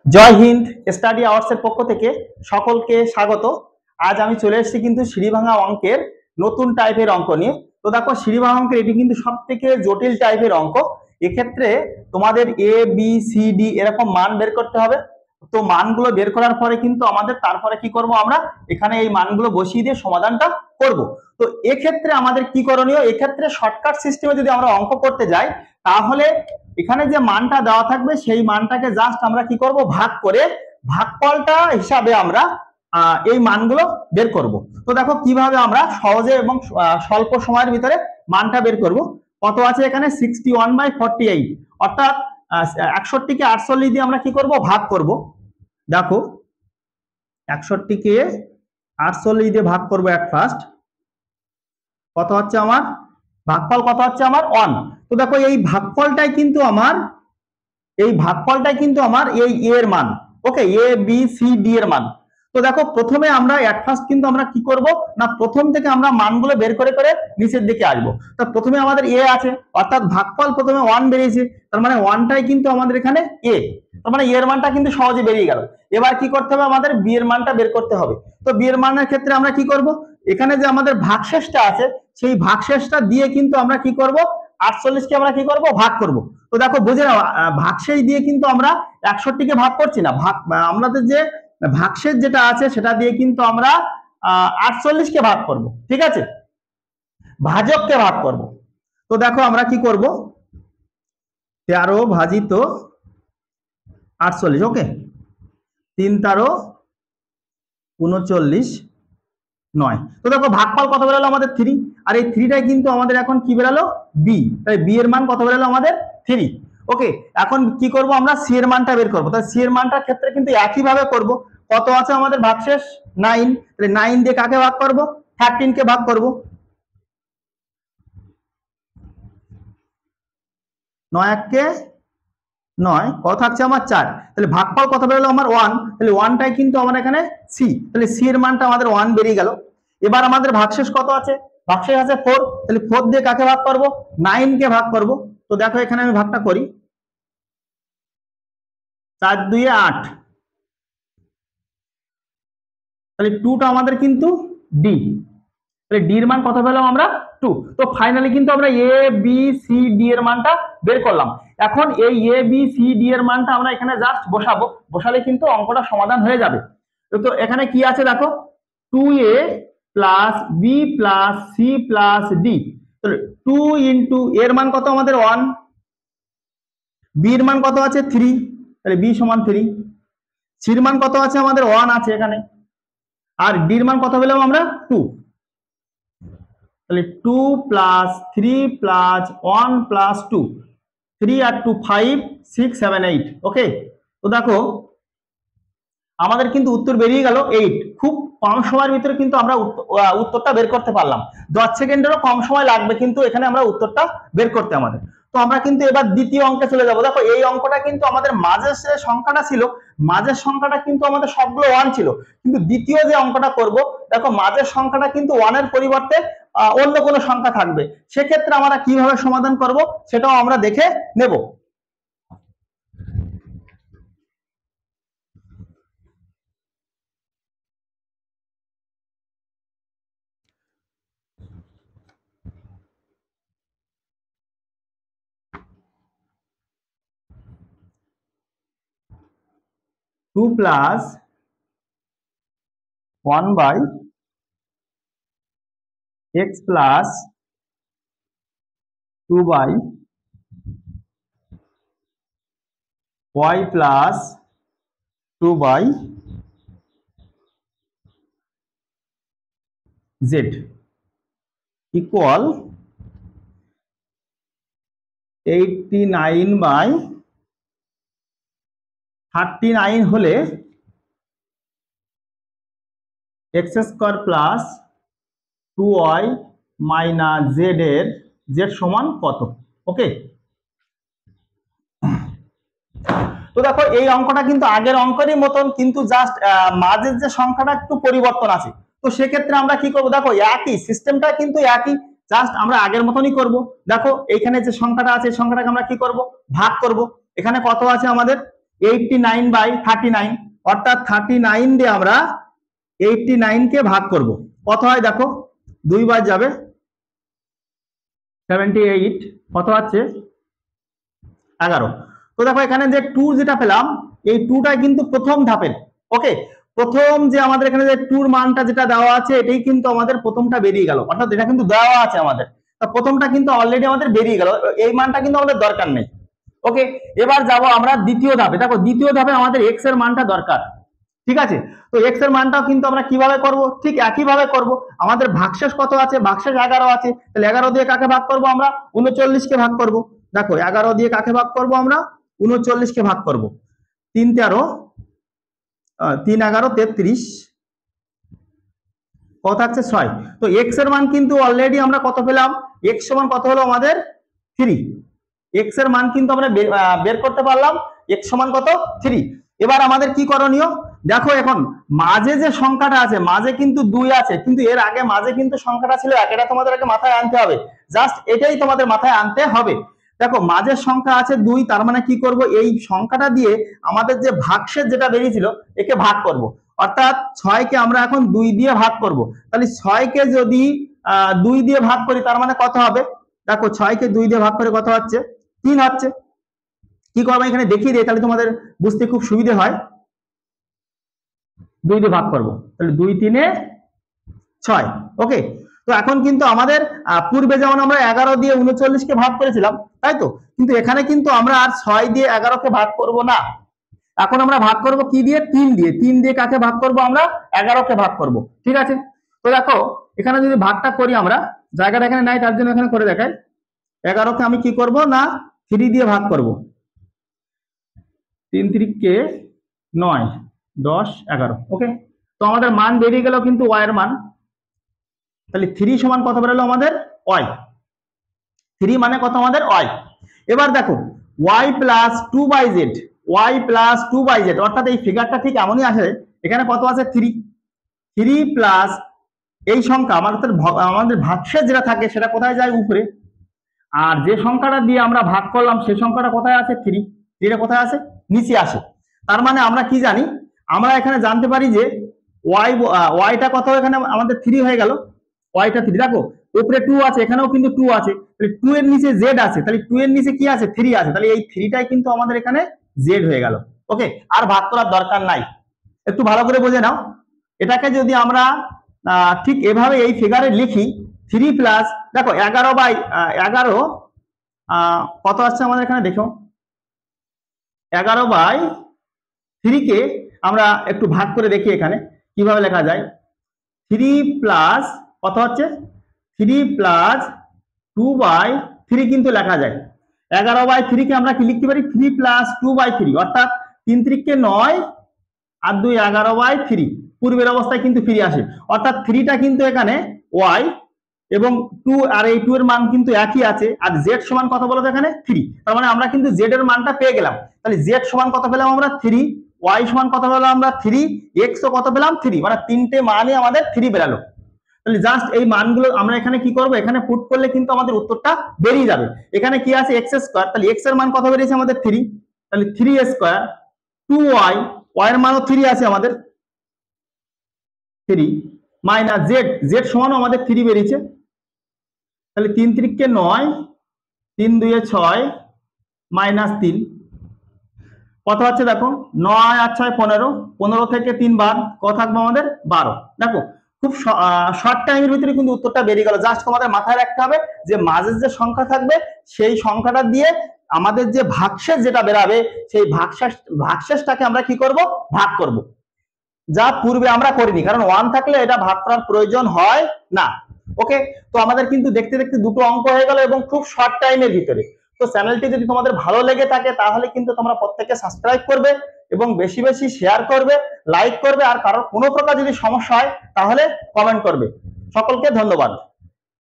জয় Hind. Study আওয়ার্সের পক্ষ থেকে সকলকে স্বাগত। আজ আমি চলে এসেছি কিন্তু সিঁড়িভাঙা অঙ্কের নতুন টাইপের অঙ্ক নিয়ে। তো দেখো, সিঁড়িভাঙা অঙ্কের এটি কিন্তু সব থেকে জটিল টাইপের অঙ্ক। এক্ষেত্রে তোমাদের এ বি সি ডি এরকম মান বের করতে হবে। তো মানগুলো বের করার পরে কিন্তু আমাদের তারপরে কি করব, আমরা এখানে এই মানগুলো বসিয়ে দিয়ে সমাধানটা করব। তো এক্ষেত্রে আমাদের কি করণীয়, এক্ষেত্রে শর্টকাট সিস্টেমে যদি আমরা অঙ্ক করতে যাই, তাহলে এখানে যে মানটা দেওয়া থাকবে সেই মানটাকে জাস্ট আমরা কি করব, ভাগ করে ভাগফলটা হিসাবে আমরা এই মানগুলো বের করব। তো দেখো কিভাবে আমরা সহজে এবং স্বল্প সময়ের ভিতরে মানটা বের করব। কত আছে এখানে 61/48, অর্থাৎ 61 কে 48 দিয়ে আমরা কি করব, ভাগ করব। দেখো 61 কে 48 দিয়ে ভাগ করব এট ফার্স্ট। কত হচ্ছে আমার ভাগফল, কত হচ্ছে আমার 1। তো দেখো এই ভাগফলটাই কিন্তু আমার এই এর মান। ওকে, এ বি সি ডি এর মান। তো দেখো প্রথমে আমরা এট ফার্স্ট কিন্তু আমরা কি করব না, প্রথম থেকে আমরা মানগুলো বের করে করে নিচের দিকে আসবো। তো প্রথমে আমাদের এ আছে, অর্থাৎ ভাগফল প্রথমে 1 বেরিয়েছে, তার মানে 1টাই কিন্তু আমাদের এখানে এ, তার মানে এর মানটা কিন্তু সহজে বেরিয়ে গেল। এবার কি করতে হবে, আমাদের বি এর মানটা বের করতে হবে। তো বি এর মানের ক্ষেত্রে আমরা কি করব, এখানে যে আমাদের ভাগশেষটা আছে সেই ভাগশেষটা দিয়ে কিন্তু আমরা কি করব, 48 কে আমরা কি করব, ভাগ করব। তো দেখো বুঝে নাও, ভাগশেষ দিয়ে কিন্তু আমরা 61 কে ভাগ করছি না, আমাদের যে ভাগশেষ যেটা আছে সেটা দিয়ে কিন্তু আমরা 48 কে ভাগ করব। ঠিক আছে, ভাজককে ভাগ করব। তো দেখো আমরা কি করব, 13 ভাজিত 48। ওকে, 3 13 39 9। তো দেখো ভাগফল কত বেরোলো আমাদের 3, আর এই 3টাই কিন্তু আমাদের এখন কি বেরোলো, বি। তাই বি এর মান কত বেরোলো আমাদের 3। ওকে, এখন কি করব, আমরা সি এর মানটা বের করব। তাই সি এর মানটার ক্ষেত্রে কিন্তু একই ভাবে করব। কত আছে আমাদের ভাগশেষ 9, তাহলে 9 দিয়ে কাকে ভাগ করব, 13 কে ভাগ করব। 9 1 কে 9, কত থাকছে আমার 4। তাহলে ভাগফল কত বেরোলো আমার 1, তাহলে 1টাই কিন্তু আমার এখানে সি, তাহলে সি এর মানটা আমাদের 1 বেরিয়ে গেল। এবার আমাদের ভাগশেষ কত আছে, ভাগশেষ আছে 4, তাহলে 4 দিয়ে কাকে ভাগ করব, 9 কে ভাগ করব। তো দেখো এখানে আমি ভাগটা করি, 4 2 8, তাহলে 2টা আমাদের কিন্তু ডি, তাহলে ডি এর মান কত পেলাম আমরা 2। তো ফাইনালি কিন্তু আমরা এ বি সি ডি এর মানটা বের করলাম। এখন এই এ বি সি ডি এর মানটা আমরা এখানে জাস্ট বসাবো, বসালে কিন্তু অঙ্কটা সমাধান হয়ে যাবে। তো এখানে কি আছে দেখো, 2a plus B plus C plus D. তাহলে 2 ইন্টু এর মান কত আমাদের 1, বি এর মান কত আছে 3, তাহলে বি সমান 3, সির মান কত আছে আমাদের 1 আছে এখানে, আর ডির মান কত পেলাম আমরা 2। তাহলে 2 প্লাস 3 প্লাস 1 প্লাস 2, 3 আর 2 5 6 7 8। ওকে, তো দেখো আমাদের কিন্তু উত্তর বেরিয়ে গেল 8। খুব কম সময়ের ভিতরে কিন্তু আমরা উত্তরটা বের করতে পারলাম। 10 সেকেন্ডেরও কম সময় লাগবে কিন্তু এখানে আমরা উত্তরটা বের করতে আমাদের। তো আমরা কিন্তু এবার দ্বিতীয় অঙ্কে চলে যাব। দেখো এই অঙ্কটা কিন্তু আমাদের মাঝের যে সংখ্যাটা ছিল, মাঝের সংখ্যাটা কিন্তু আমাদের সবগুলো 1 ছিল, কিন্তু দ্বিতীয় যে অঙ্কটা করব, দেখো মাঝের সংখ্যাটা কিন্তু 1 এর পরিবর্তে অন্য কোনো সংখ্যা থাকবে। সেক্ষেত্রে আমরা কিভাবে সমাধান করব সেটাও আমরা দেখে নেব। Two plus 1 by x plus 2 by y plus 2 by z equal 89/39 হলে x square plus 2y minus z এর z সমান কত। ওকে, তো দেখো এই অঙ্কটা কিন্তু আগের অঙ্কেরই মতন, কিন্তু জাস্ট মাঝের যে সংখ্যাটা একটু পরিবর্তন আছে। তো সেক্ষেত্রে আমরা কি করব, দেখো একই সিস্টেমটা কিন্তু একই, জাস্ট আমরা আগের মতনই করব। দেখো এইখানে যে সংখ্যাটা আছে এই সংখ্যাটাকে আমরা কি করব, ভাগ করব। এখানে কত আছে আমাদের 89/39, অর্থাৎ 39 দিয়ে আমরা 89 কে ভাগ করব। কত হয় দেখো, 2 বার যাবে 78, কত হচ্ছে 11। তো দেখো এখানে যে 2 যেটা পেলাম, এই 2টা কিন্তু প্রথম ধাপের। ওকে, প্রথম যে আমাদের এখানে যে 2 এর মানটা যেটা দেওয়া আছে, এটাই কিন্তু আমাদের প্রথমটা বেরিয়ে গেল, অর্থাৎ এটা কিন্তু দেওয়া আছে আমাদের, তা প্রথমটা কিন্তু অলরেডি আমাদের বেরিয়ে গেল, এই মানটা কিন্তু আমাদের দরকার নেই। ওকে, এবার যাব আমরা দ্বিতীয় ধাপে। দেখো দ্বিতীয় ধাপে আমাদের x এর মানটা দরকার, ঠিক আছে। তো x এর মানটাও কিন্তু আমরা কিভাবে করব, ঠিক একইভাবে করব। আমাদের ভাগশেষ কত আছে, ভাগশেষ 11 আছে, তাহলে 11 দিয়ে কাকে ভাগ করব আমরা, 39 কে ভাগ করব। দেখো 11 দিয়ে কাকে ভাগ করব আমরা, 39 কে ভাগ করব। 3 13, 3 11 33, কত থাকছে 6। তো x এর মান কিন্তু অলরেডি আমরা কত পেলাম, x সমান কত হলো আমাদের 3। x এর মান কিন্তু আমরা বের করতে পারলাম, x সমান কত 3। এবার আমাদের কি করণীয়, দেখো এখন মাঝে যে সংখ্যাটা আছে, মাঝে কিন্তু 2 আছে, কিন্তু এর আগে মাঝে কিন্তু সংখ্যাটা ছিল 1, এটা তোমাদের আগে মাথায় আনতে হবে, জাস্ট এটাই তোমাদের মাথায় আনতে হবে। দেখো মাঝের সংখ্যা আছে 2, তার মানে কি করব, এই সংখ্যাটা দিয়ে আমাদের যে ভাগশেষ যেটা বেরিয়েছিল একে ভাগ করব, অর্থাৎ 6 কে আমরা এখন 2 দিয়ে ভাগ করব। তাহলে 6 কে যদি 2 দিয়ে ভাগ করি, তার মানে কত হবে, দেখো 6 কে 2 দিয়ে ভাগ করে কত হচ্ছে 3 হচ্ছে। কি করবো এখানে দেখিয়ে দিই, তাহলে তোমাদের বুঝতে খুব সুবিধা হয়। 2 দিয়ে ভাগ করব, তাহলে 2 3 6। ওকে, তো এখন কিন্তু আমাদের পূর্বে যেমন আমরা 11 দিয়ে 39 কে ভাগ করেছিলাম, তাই তো, কিন্তু এখানে কিন্তু আমরা আর 6 দিয়ে 11 কে ভাগ করব না, এখন আমরা ভাগ করব কি দিয়ে, 3 দিয়ে। 3 দিয়ে কাকে ভাগ করব আমরা, 11 কে ভাগ করব, ঠিক আছে। তো দেখো এখানে যদি ভাগটা করি আমরা, জায়গাটা এখানে নাই তার জন্য এখানে করে দেখাই। 11 কে আমি কি করব না, 3 দিয়ে ভাগ করব, 3 3 কে 9 10 11। ওকে, তো আমাদের মান বেরিয়ে গেল কিন্তু y এর মান, তাহলে 3 সমান কত বেরোলো আমাদের y, 3 মানে কত আমাদের y। এবার দেখো y plus 2/z, y plus 2/z, অর্থাৎ এই ফিগারটা ঠিক এমনই আসে। এখানে কত আছে 3, 3 প্লাস এই সংখ্যা আমাদের ভাগশেষ যেটা থাকে সেটা কোথায় যায়, উপরে, আর যে সংখ্যাটা দিয়ে আমরা ভাগ করলাম সেই সংখ্যাটা কোথায় আছে 3, এটা কোথায় আছে, নিচে আসে। তার মানে আমরা কি জানি, আমরা এখানে জানতে পারি যে yটা কত, এখানে আমাদের 3 হয়ে গেল, yটা 3। দেখো উপরে 2 আছে, এখানেও কিন্তু 2 আছে, তাহলে 2 এর নিচে z আছে, তাহলে 2 এর নিচে কি আছে 3 আছে, তাহলে এই 3টাই কিন্তু আমাদের এখানে z হয়ে গেল। ওকে, আর ভাগ করার দরকার নাই, একটু ভালো করে বুঝে নাও। এটাকে যদি আমরা ঠিক এভাবে এই ফিগারে লিখি, 3 প্লাস, দেখো 11/11 কত আসছে আমাদের এখানে, দেখো 11/3 কে আমরা একটু ভাগ করে দেখি এখানে কিভাবে লেখা যায়। 3 প্লাস কত হচ্ছে, 3 প্লাস 2/3 কিন্তু লেখা যায়। 11/3 কে আমরা কি লিখতে পারি, 3 প্লাস 2/3, অর্থাৎ 3 3 কে 9 আর 2 11/3, পূর্বের অবস্থায় কিন্তু ফিরে আসে, অর্থাৎ 3টা কিন্তু এখানে y এবং 2 আর এই 2 এর মান কিন্তু একই আছে, আর z সমান কত বলো তো এখানে 3, তার মানে আমরা কিন্তু z এর মানটা পেয়ে গেলাম। তাহলে z সমান কত পেলাম আমরা 3, y সমান কত পেলাম আমরা 3, x ও কত পেলাম 3, মানে তিনটে মানই আমাদের 3 বেরালো। তাহলে জাস্ট এই মানগুলো আমরা এখানে কি করব, এখানে পুট করলে কিন্তু আমাদের উত্তরটা বেরিয়ে যাবে। এখানে কি আছে x স্কয়ার, তাহলে x এর মান কত বেরিয়েছে আমাদের 3, তাহলে 3 স্কয়ার 2y, y এর মানও 3 আছে আমাদের 3, মাইনাস z সমানও আমাদের 3 বেরিয়েছে, তাহলে 3 3 কে 9, 3 2 6, মাইনাস 3, কত হচ্ছে দেখো 9 আর 6 15, 15 থেকে 3 বাদ কত থাকবে আমাদের 12। দেখো খুব শর্ট টাইমের ভিতরে কিন্তু উত্তরটা বেরিয়ে গেল। জাস্ট তোমাদের মাথায় রাখতে হবে যে মাঝের যে সংখ্যা থাকবে সেই সংখ্যাটা দিয়ে আমাদের যে ভাগশেষ যেটা বেরাবে সেই ভাগশেষটাকে আমরা কি করব, ভাগ করব, যা পূর্বে আমরা করিনি, কারণ 1 থাকলে এটা ভাগ করার প্রয়োজন হয় না। ওকে, তো আমাদের কিন্তু দেখতে দেখতে দুটো অঙ্ক হয়ে গেল এবং খুব শর্ট টাইমের ভিতরে। তো চ্যানেলটি যদি তোমাদের ভালো লেগে থাকে তাহলে কিন্তু তোমরা প্রত্যেকে সাবস্ক্রাইব করবে এবং বেশি বেশি শেয়ার করবে, লাইক করবে, আর কারোর কোনো প্রকার যদি সমস্যা হয় তাহলে কমেন্ট করবে। সকলকে ধন্যবাদ।